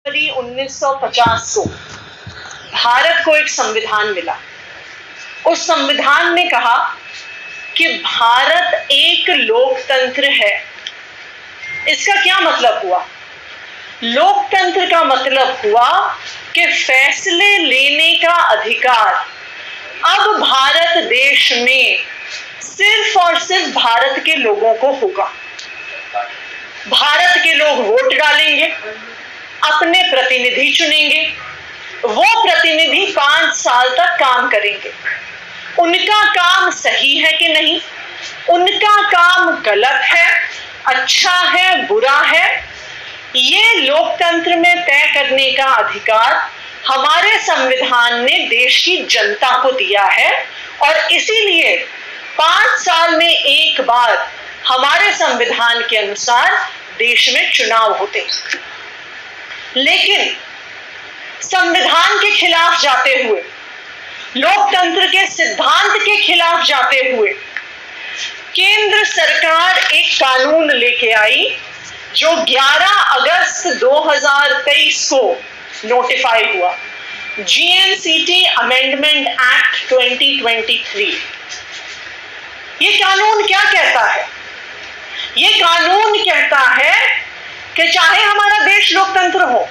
जनवरी 1950 को भारत को एक संविधान मिला। उस संविधान ने कहा कि भारत एक लोकतंत्र है। इसका क्या मतलब हुआ? लोकतंत्र का मतलब हुआ कि फैसले लेने का अधिकार अब भारत देश में सिर्फ और सिर्फ भारत के लोगों को होगा। भारत के लोग वोट डालेंगे, अपने प्रतिनिधि चुनेंगे, वो प्रतिनिधि 5 साल तक काम करेंगे। उनका काम सही है कि नहीं, उनका काम गलत है, अच्छा है, बुरा है, ये लोकतंत्र में तय करने का अधिकार हमारे संविधान ने देश की जनता को दिया है। और इसीलिए 5 साल में एक बार हमारे संविधान के अनुसार देश में चुनाव होते। लेकिन संविधान के खिलाफ जाते हुए, लोकतंत्र के सिद्धांत के खिलाफ जाते हुए केंद्र सरकार एक कानून लेके आई जो 11 अगस्त 2023 को नोटिफाई हुआ, जीएनसीटी अमेंडमेंट एक्ट 2023। ये कानून क्या कहता है? ये कानून कहता है कि चाहे हमारा देश लोकतंत्र हो,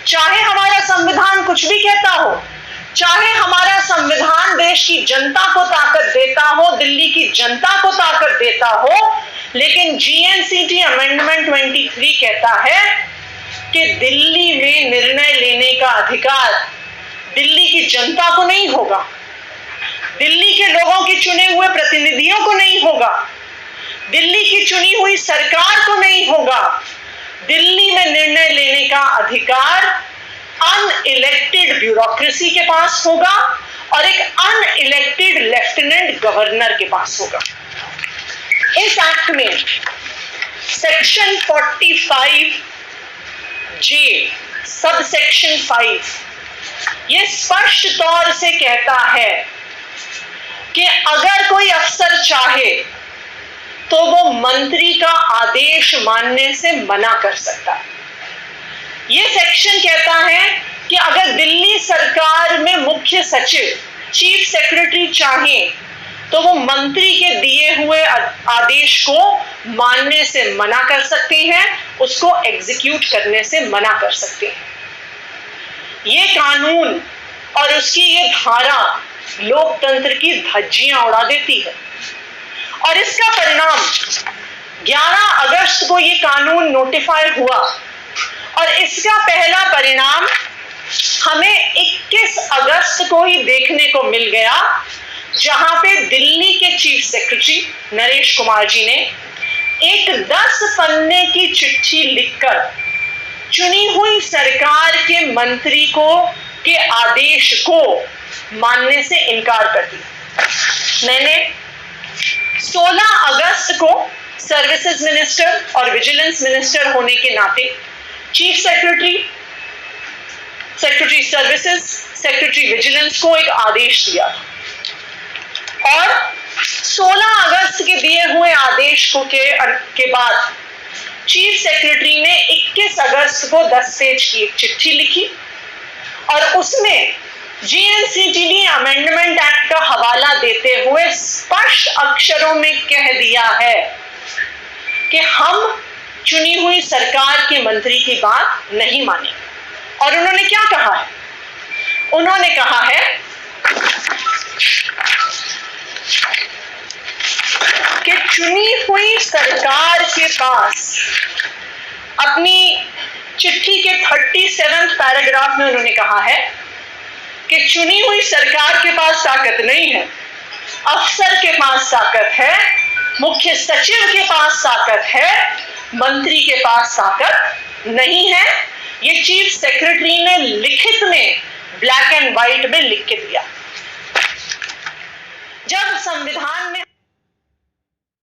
चाहे हमारा संविधान कुछ भी कहता हो, चाहे हमारा संविधान देश की जनता को ताकत देता हो, दिल्ली की जनता को ताकत देता हो, लेकिन जीएनसीटी अमेंडमेंट 23 कहता है कि दिल्ली में निर्णय लेने का अधिकार दिल्ली की जनता को नहीं होगा, दिल्ली के लोगों के चुने हुए प्रतिनिधियों को नहीं होगा, दिल्ली की चुनी हुई सरकार को नहीं होगा। दिल्ली में निर्णय लेने का अधिकार अनइलेक्टेड ब्यूरोक्रेसी के पास होगा और एक अनइलेक्टेड लेफ्टिनेंट गवर्नर के पास होगा। इस एक्ट में सेक्शन 45 जे सब सेक्शन 5 ये स्पष्ट तौर से कहता है कि अगर कोई अफसर चाहे तो वो मंत्री का आदेश मानने से मना कर सकता है। ये सेक्शन कहता है कि अगर दिल्ली सरकार में मुख्य सचिव, चीफ सेक्रेटरी चाहे तो वो मंत्री के दिए हुए आदेश को मानने से मना कर सकते हैं, उसको एग्जीक्यूट करने से मना कर सकते हैं। ये कानून और उसकी ये धारा लोकतंत्र की धज्जियां उड़ा देती है। और इसका परिणाम 11 अगस्त को ये कानून नोटिफाई हुआ और इसका पहला परिणाम हमें 21 अगस्त को ही देखने को मिल गया, जहां पे दिल्ली के चीफ सेक्रेटरी नरेश कुमार जी ने एक 10 पन्ने की चिट्ठी लिखकर चुनी हुई सरकार के मंत्री को के आदेश को मानने से इनकार कर दिया। मैंने 16 अगस्त को सर्विसेज मिनिस्टर और विजिलेंस मिनिस्टर होने के नाते chief secretary, secretary services, secretary vigilance को एक आदेश दिया और 16 अगस्त के दिए हुए आदेश को के बाद चीफ सेक्रेटरी ने 21 अगस्त को 10 पेज की एक चिट्ठी लिखी और उसमें जीएनसीटी अमेंडमेंट एक्ट का हवाला देते हुए स्पष्ट अक्षरों में कह दिया है कि हम चुनी हुई सरकार के मंत्री की बात नहीं मानेंगे। और उन्होंने क्या कहा है? उन्होंने कहा है कि चुनी हुई सरकार के पास, अपनी चिट्ठी के 37 पैराग्राफ में उन्होंने कहा है कि चुनी हुई सरकार के पास ताकत नहीं है, अफसर के पास ताकत है, मुख्य सचिव के पास ताकत है, मंत्री के पास ताकत नहीं है। ये चीफ सेक्रेटरी ने लिखित में ब्लैक एंड व्हाइट में लिख के दिया। जब संविधान में